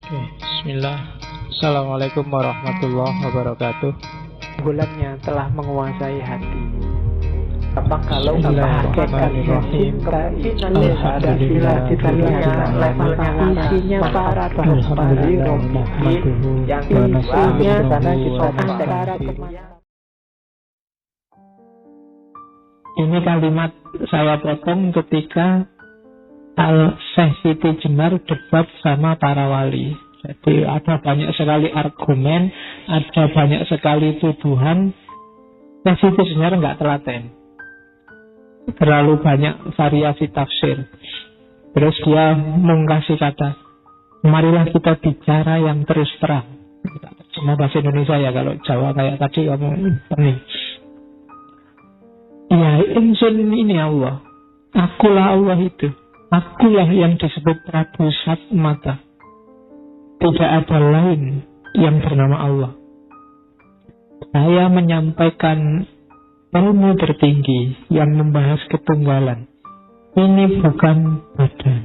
Oke, bismillah. Assalamualaikum warahmatullahi wabarakatuh. Bulannya telah menguasai hati. Apa kalau Bismillahirrahmanirrahim. cinta Alhamdulillah kita lihat levelnya isinya para yang isinya sana kita antara Ini kalimat saya potong ketika Syekh Siti Jenar debat sama para wali. Jadi ada banyak sekali argumen, ada banyak sekali tuduhan. Syekh Siti Jenar nggak telaten. Terlalu banyak variasi tafsir. Terus dia mengkasih kata, marilah kita bicara yang terus terang. Cuma bahasa Indonesia ya, kalau Jawa kayak tadi kamu pening. Ya, insun ini Allah. Akulah Allah itu. Akulah yang disebut Prabu Sat Mata. Tidak ada lain yang bernama Allah. Saya menyampaikan ilmu tertinggi yang membahas ketunggalan. Ini bukan badan.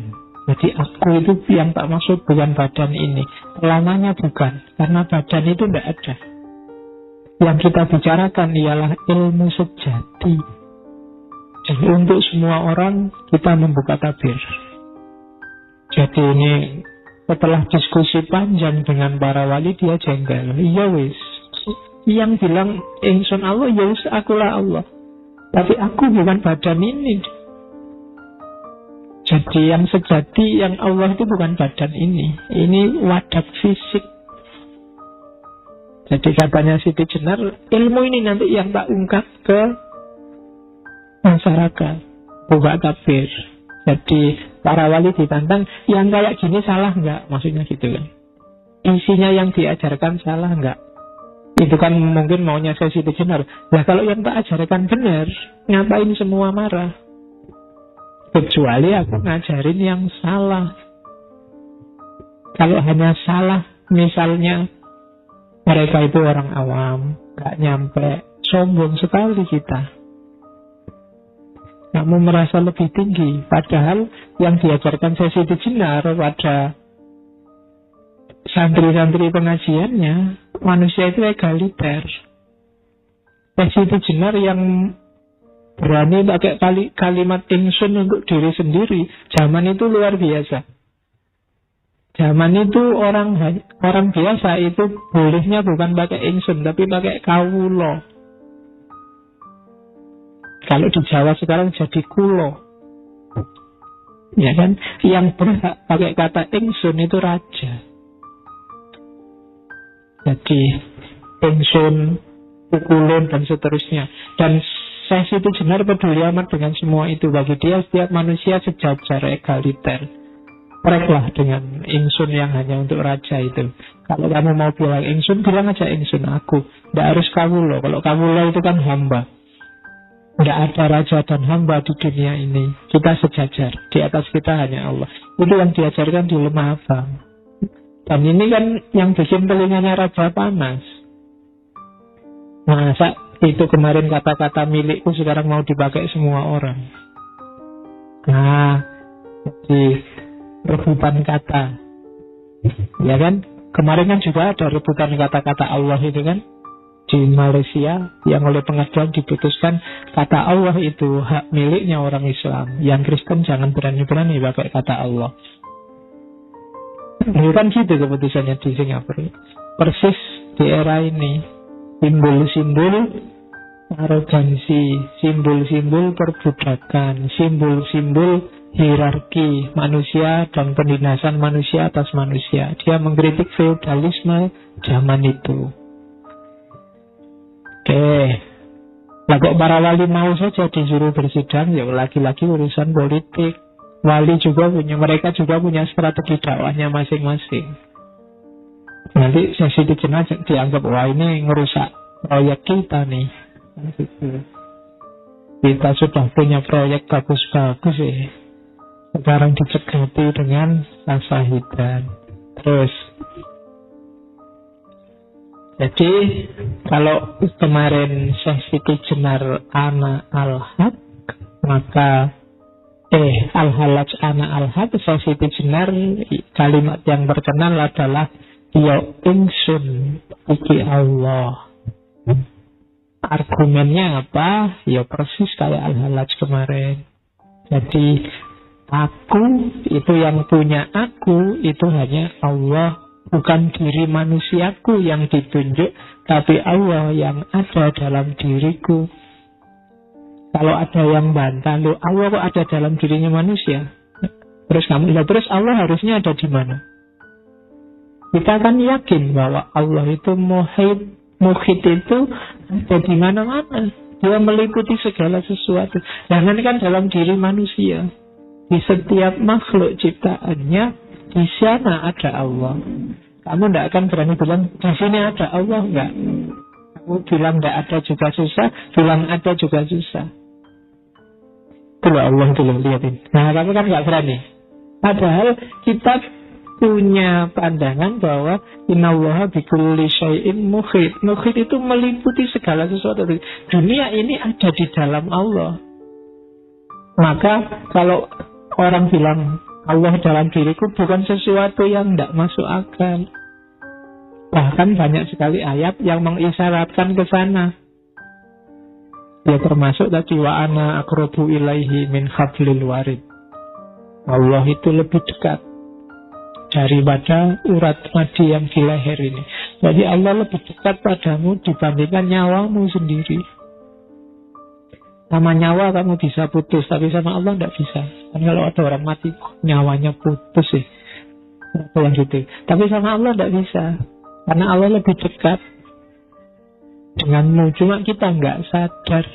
Jadi aku itu yang tak maksud bukan badan ini. Lamanya bukan. Karena badan itu tidak ada. Yang kita bicarakan ialah ilmu sejati. Jadi untuk semua orang kita membuka tabir. Jadi ini setelah diskusi panjang dengan para wali, dia jengkel. Iya wis, yang bilang ingsun Allah, ya wis akulah Allah. Tapi aku bukan badan ini. Jadi yang sejati, yang Allah itu bukan badan ini. Ini wadah fisik. Jadi katanya Siti Jenar, ilmu ini nanti yang tak ungkap ke masyarakat, buka tabir. Jadi para wali ditantang, yang kayak gini salah nggak? Maksudnya gitu kan. Isinya yang diajarkan salah nggak? Itu kan mungkin maunya saya Siti Jenar. Nah kalau yang tak ajarkan benar, ngapain semua marah? Kecuali aku ngajarin yang salah. Kalau hanya salah, misalnya mereka itu orang awam, nggak nyampe, sombong sekali kita. Kamu merasa lebih tinggi. Padahal yang diajarkan saya Siti Jenar pada santri-santri pengajiannya, manusia itu egaliter. Saya Siti Jenar yang berani pakai kalimat ingsun untuk diri sendiri, zaman itu luar biasa. Zaman itu orang biasa itu bolehnya bukan pakai ingsun, tapi pakai kawulo. Kalau di Jawa sekarang jadi kulo. Ya kan? Yang berhak pakai kata ingsun itu raja. Jadi ingsun, pukulun dan seterusnya. Dan saya Siti Jenar peduli amat dengan semua itu. Bagi dia setiap manusia sejajar, egaliter. Pereklah dengan ingsun yang hanya untuk raja itu. Kalau kamu mau bilang ingsun, bilang aja ingsun aku. Tidak harus kawulo. Kalau kawulo itu kan hamba. Tidak ada raja dan hamba di dunia ini. Kita sejajar. Di atas kita hanya Allah. Itu yang diajarkan di Lemah Abang. Dan ini kan yang bikin telinganya raja panas. Masa itu kemarin kata-kata milikku sekarang mau dipakai semua orang. Nah, jadi rebutan kata. Ya kan? Kemarin kan juga ada rebutan kata-kata Allah itu kan. Di Malaysia yang oleh pengadilan diputuskan kata Allah itu hak miliknya orang Islam. Yang Kristen jangan berani-berani pakai kata Allah. Itu kan gitu keputusannya di Singapura. Persis di era ini. Simbol-simbol arogansi, simbol-simbol perbudakan, simbol-simbol hierarki manusia dan penindasan manusia atas manusia. Dia mengkritik feodalisme zaman itu. Lah kok para wali mau saja disuruh bersidang, ya lagi-lagi urusan politik. Wali juga mereka juga punya strategi dakwahnya masing-masing. Nanti Siti Jenar dianggap, wah ini ngerusak proyek kita nih. Kita sudah punya proyek bagus-bagus ya. Sekarang dicegati dengan Asahidan. Terus jadi kalau kemarin Syekh Siti Jenar ana al-haq, maka Al-Halaj ana al-had Siti Jenar, kalimat yang terkenal adalah ya ingsun iki Allah. Argumennya apa? Ya persis kayak Al-Halaj kemarin. Jadi aku itu, yang punya aku itu hanya Allah, bukan diri manusiaku yang ditunjuk, tapi Allah yang ada dalam diriku. Kalau ada yang bantah, loh Allah kok ada dalam dirinya manusia? Terus kamu lihat, terus Allah harusnya ada di mana? Kita kan yakin bahwa Allah itu muhit itu ada di mana-mana. Dia meliputi segala sesuatu. Jangan kan dalam diri manusia. Di setiap makhluk ciptaannya, di sana ada Allah. Kamu tidak akan berani bilang, di sini ada Allah, enggak. Kamu bilang tidak ada juga susah, bilang ada juga susah. Itu Allah itu loh, lihatin. Nah, kamu kan nggak berani. Padahal kita punya pandangan bahwa innallaha bikulli syai'in muhit. Muhit itu meliputi segala sesuatu. Dunia ini ada di dalam Allah. Maka kalau orang bilang Allah dalam diriku, bukan sesuatu yang tidak masuk akal. Bahkan banyak sekali ayat yang mengisyaratkan ke sana. Ya termasuk tadi wa ana aqrabu ilaihi min hablil warid. Allah itu lebih dekat daripada urat nadi yang di leher ini. Jadi Allah lebih dekat padamu dibandingkan nyawamu sendiri. Sama nyawa kamu bisa putus, tapi sama Allah tidak bisa. Kan kalau ada orang mati nyawanya putus sih, apa yang gitu. Tapi sama Allah tidak bisa, karena Allah lebih dekat denganmu. Cuma kita nggak sadar.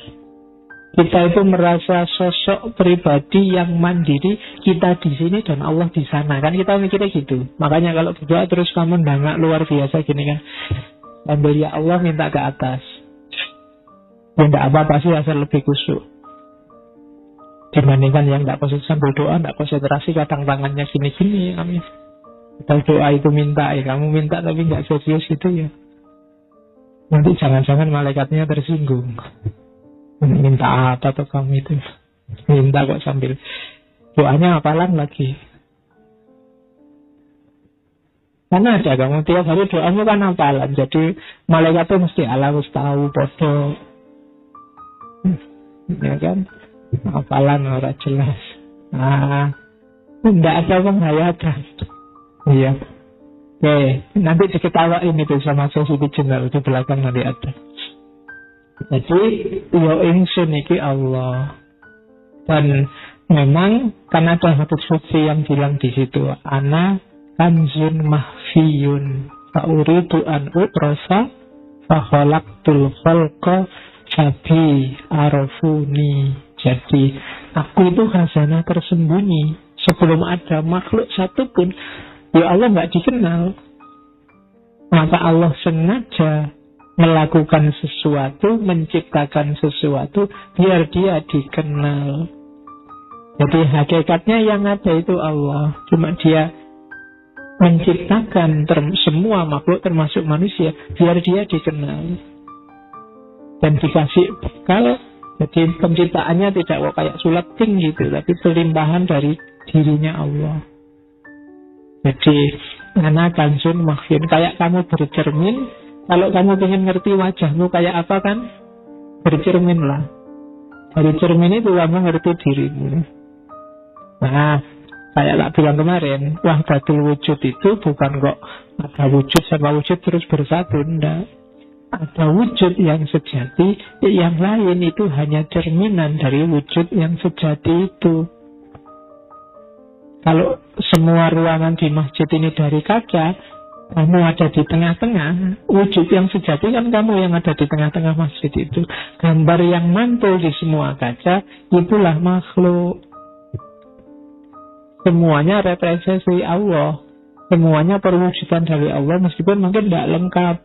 Kita itu merasa sosok pribadi yang mandiri, kita di sini dan Allah di sana. Kan kita mikirnya gitu. Makanya kalau berdoa terus kamu dangak luar biasa gini kan, sambil ya Allah minta ke atas. Ya tidak apa-apa sih, asal lebih khusyuk. Dibandingkan yang tidak konsentrasi sambil doa, tidak konsentrasi, kadang tangannya gini-gini. Kalau doa itu minta, kamu minta tapi nggak serius itu ya. Nanti jangan-jangan malaikatnya tersinggung. Minta apa tuh kamu itu? Minta kok sambil doanya hafalan lagi. Karena ada kamu tiap hari doamu kan hafalan. Jadi malaikat tuh mesti Allah tahu bodoh. Ya kan? Hafalan orang jelas. Tidak ada penghayatan. Iya. Oke, nanti diketawain itu sama Siti Jenar di belakang nanti ada. Jadi ya ingsun iki Allah. Dan memang kan ada hadits qudsi yang bilang di situ, ana kanzun mahfiyun fa uridu an utrasa fa khalaqtul khalqa fabi arafuni. Jadi aku itu khazanah tersembunyi. Sebelum ada makhluk satupun, ya Allah nggak dikenal. Maka Allah sengaja melakukan sesuatu, menciptakan sesuatu biar dia dikenal. Jadi hakikatnya yang ada itu Allah. Cuma dia menciptakan semua makhluk termasuk manusia biar dia dikenal dan dikasih bekal. Jadi penciptaannya tidak kok kayak sulating gitu, tapi pelimpahan dari dirinya Allah. Jadi ana kanzun mahfiyun, kayak kamu bercermin. Kalau kamu ingin ngerti wajahmu kayak apa kan, bercerminlah. Dari cermin itu kamu ngerti dirimu. Nah, kayak tak bilang kemarin, wahdatul wujud itu bukan kok ada wujud sama wujud terus bersatu, enggak. Ada wujud yang sejati, yang lain itu hanya cerminan dari wujud yang sejati itu. Kalau semua ruangan di masjid ini dari kaca, kamu ada di tengah-tengah, wujud yang sejati kan kamu yang ada di tengah-tengah masjid itu. Gambar yang mantul di semua kaca, itulah makhluk. Semuanya representasi Allah. Semuanya perwujudan dari Allah, meskipun mungkin tidak lengkap.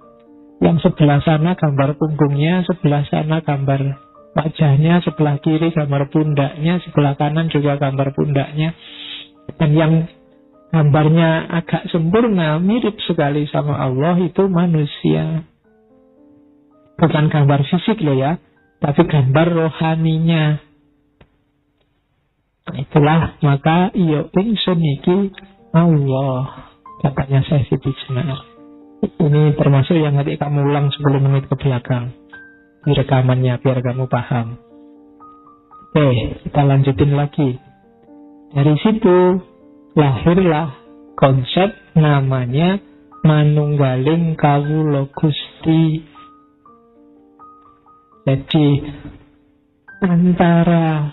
Yang sebelah sana gambar punggungnya, sebelah sana gambar wajahnya, sebelah kiri gambar pundaknya, sebelah kanan juga gambar pundaknya. Dan yang gambarnya agak sempurna, mirip sekali sama Allah, itu manusia. Bukan gambar fisik loh ya, tapi gambar rohaninya. Itulah maka yo ingsun iki Allah, katanya Syekh Siti Jenar. Ini termasuk yang nanti kamu ulang 10 menit ke belakang di rekamannya biar kamu paham. Oke, kita lanjutin lagi. Dari situ lahirlah konsep namanya manunggaling kawula Gusti. Jadi antara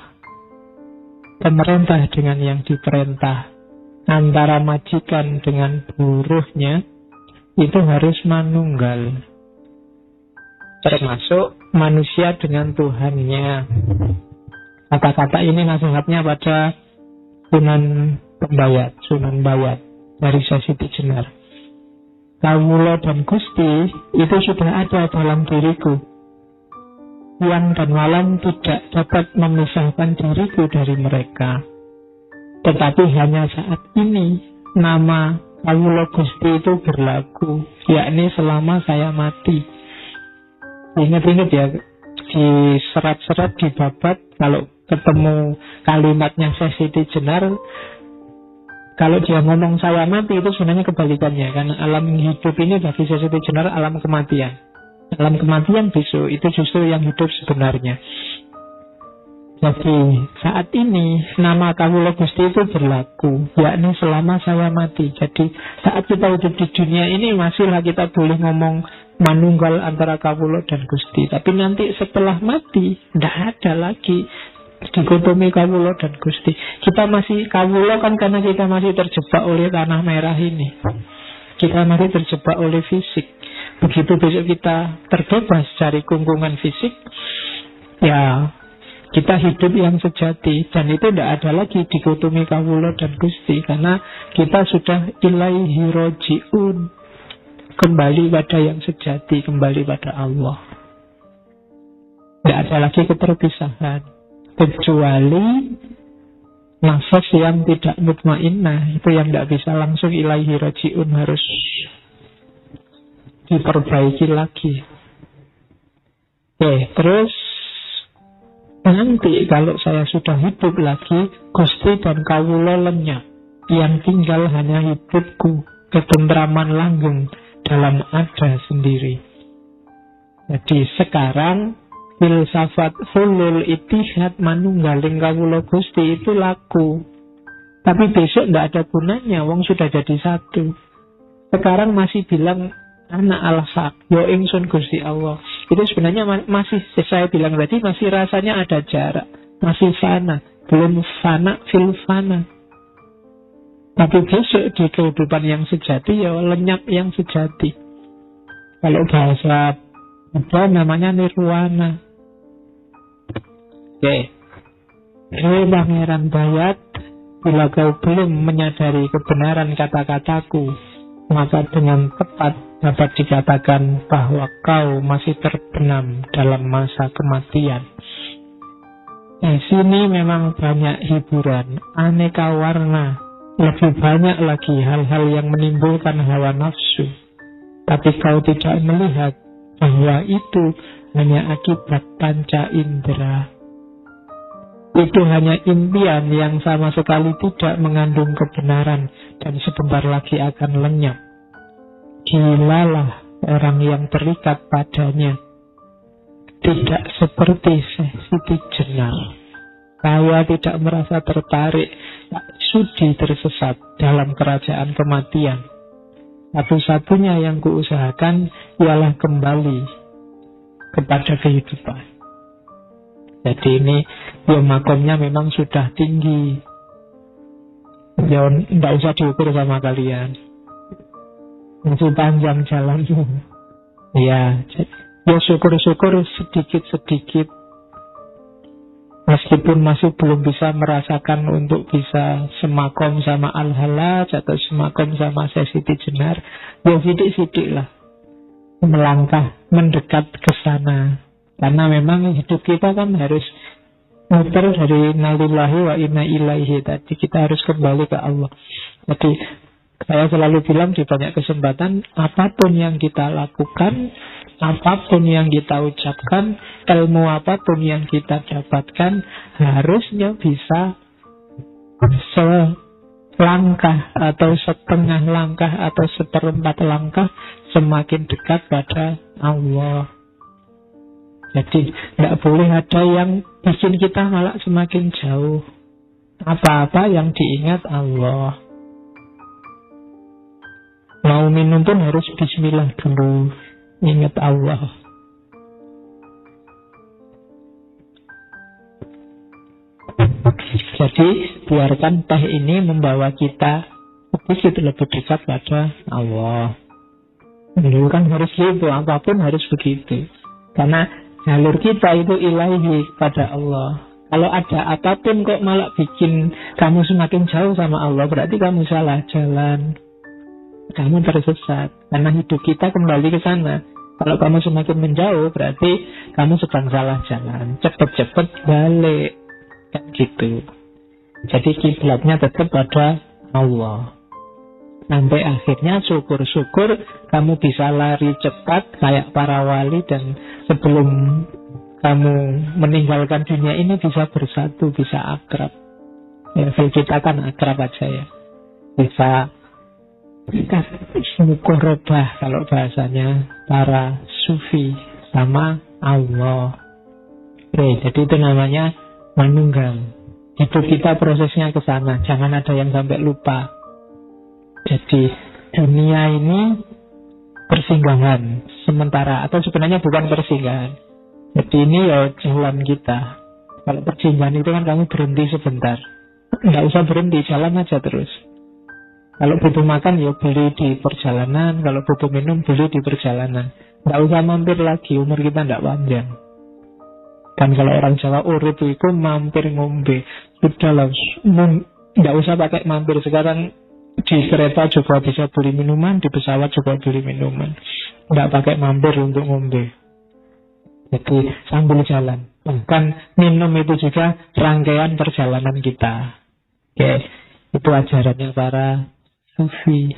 pemerintah dengan yang diperintah, antara majikan dengan buruhnya, itu harus manunggal. Termasuk manusia dengan Tuhannya. Kata-kata ini nasihatnya pada Sunan Bayat dari Syekh Siti Jenar. Kawula dan Gusti itu sudah ada dalam diriku. Siang dan malam tidak dapat memisahkan diriku dari mereka. Tetapi hanya saat ini nama Kawula Gusti itu berlaku, yakni selama saya mati. Ingat-ingat ya, di serat-serat di babat kalau ketemu kalimatnya Syekh Siti Jenar, kalau dia ngomong saya mati itu sebenarnya kebalikannya, karena alam hidup ini bagi Syekh Siti Jenar alam kematian. Alam kematian besok itu justru yang hidup sebenarnya. Jadi saat ini nama Kawula Gusti itu berlaku, yakni selama saya mati. Jadi saat kita hidup di dunia ini masihlah kita boleh ngomong manunggal antara Kawula dan Gusti. Tapi nanti setelah mati tidak ada lagi dikotomi Kawula dan Gusti. Kita masih Kawula kan karena kita masih terjebak oleh tanah merah ini. Kita masih terjebak oleh fisik. Begitu besok kita terbebas dari kungkungan fisik, ya kita hidup yang sejati. Dan itu tidak ada lagi dikotomi Kawula dan Gusti, karena kita sudah ilaihi roji'un, kembali pada yang sejati, kembali pada Allah. Tidak ada lagi keterpisahan, kecuali nafas yang tidak mutmainnah, itu yang tidak bisa langsung ilaihi roji'un, harus diperbaiki lagi. Oke, terus nanti kalau saya sudah hidup lagi, Gusti dan Kawula lenyap. Yang tinggal hanya hidupku, ketentraman langgeng dalam ada sendiri. Jadi sekarang filsafat hulul itihad manunggaling Kawula Gusti itu laku. Tapi besok tidak ada gunanya, wong sudah jadi satu. Sekarang masih bilang anak al-haq, yo ingsun Gusti Allah. Itu sebenarnya masih, saya bilang tadi, masih rasanya ada jarak, masih fana, belum fana fil fana. Tapi besok di kehidupan yang sejati, ya lenyap yang sejati. Kalau bahasa Buddha namanya nirwana. Oke. Pangeran Bayat, bila kau belum menyadari kebenaran kata-kataku, maka dengan tepat dapat dikatakan bahwa kau masih terbenam dalam masa kematian. Di sini memang banyak hiburan, aneka warna, lebih banyak lagi hal-hal yang menimbulkan hawa nafsu. Tapi kau tidak melihat bahwa itu hanya akibat panca indera. Itu hanya impian yang sama sekali tidak mengandung kebenaran dan sebentar lagi akan lenyap. Gilalah orang yang terikat padanya. Tidak seperti Syekh Siti Jenar. Saya tidak merasa tertarik, tak sudi tersesat dalam kerajaan kematian. Satu-satunya yang kuusahakan ialah kembali kepada kehidupan. Jadi ini ya makomnya memang sudah tinggi. Ya tidak usah diukur sama kalian. Masih panjang jalanmu. Ya syukur-syukur sedikit-sedikit. Meskipun masih belum bisa merasakan untuk bisa semakom sama Al-Halaj atau semakom sama Syekh Siti Jenar, ya sidik-sidik lah melangkah mendekat ke sana. Karena memang hidup kita kan harus muter dari nalillahi wa inna ilaihi tadi, kita harus kembali ke Allah. Jadi saya selalu bilang di banyak kesempatan, apapun yang kita lakukan, apapun yang kita ucapkan, ilmu apapun yang kita dapatkan, harusnya bisa selangkah atau setengah langkah atau seperempat langkah semakin dekat pada Allah. Jadi tidak boleh ada yang bikin kita malah semakin jauh. Apa-apa yang diingat Allah. Mau minum pun harus bismillah dulu, ingat Allah. Jadi biarkan teh ini membawa kita sedikit lebih dekat pada Allah. Dulu kan harus gitu, apapun harus begitu. Karena jalur kita itu ilahi pada Allah. Kalau ada apapun kok malah bikin kamu semakin jauh sama Allah, berarti kamu salah jalan. Kamu tersesat. Karena hidup kita kembali ke sana. Kalau kamu semakin menjauh, berarti kamu sedang salah jalan. Cepat-cepat balik. Kan gitu. Jadi kiblatnya tetap pada Allah. Sampai akhirnya syukur-syukur kamu bisa lari cepat kayak para wali, dan sebelum kamu meninggalkan dunia ini bisa bersatu, bisa akrab. Ya, kita kan akrab aja ya. Bisa mukorobah kalau bahasanya para sufi sama Allah. Jadi itu namanya manunggal. Hidup kita prosesnya ke sana. Jangan ada yang sampai lupa. Jadi dunia ini persinggahan sementara, atau sebenarnya bukan persinggahan. Jadi ini ya jalan kita. Kalau persinggahan itu kan kamu berhenti sebentar. Nggak usah berhenti, jalan aja terus. Kalau butuh makan ya beli di perjalanan. Kalau butuh minum beli di perjalanan. Nggak usah mampir lagi, umur kita nggak panjang. Kan kalau orang Jawa urip itu mampir ngombe. Sudahlah, nggak usah pakai mampir. Sekarang di kereta juga bisa beli minuman, di pesawat juga beli minuman. Nggak pakai mampir untuk ngombe. Jadi sambil jalan. Bahkan minum itu juga rangkaian perjalanan kita. Oke, itu ajarannya para sufi.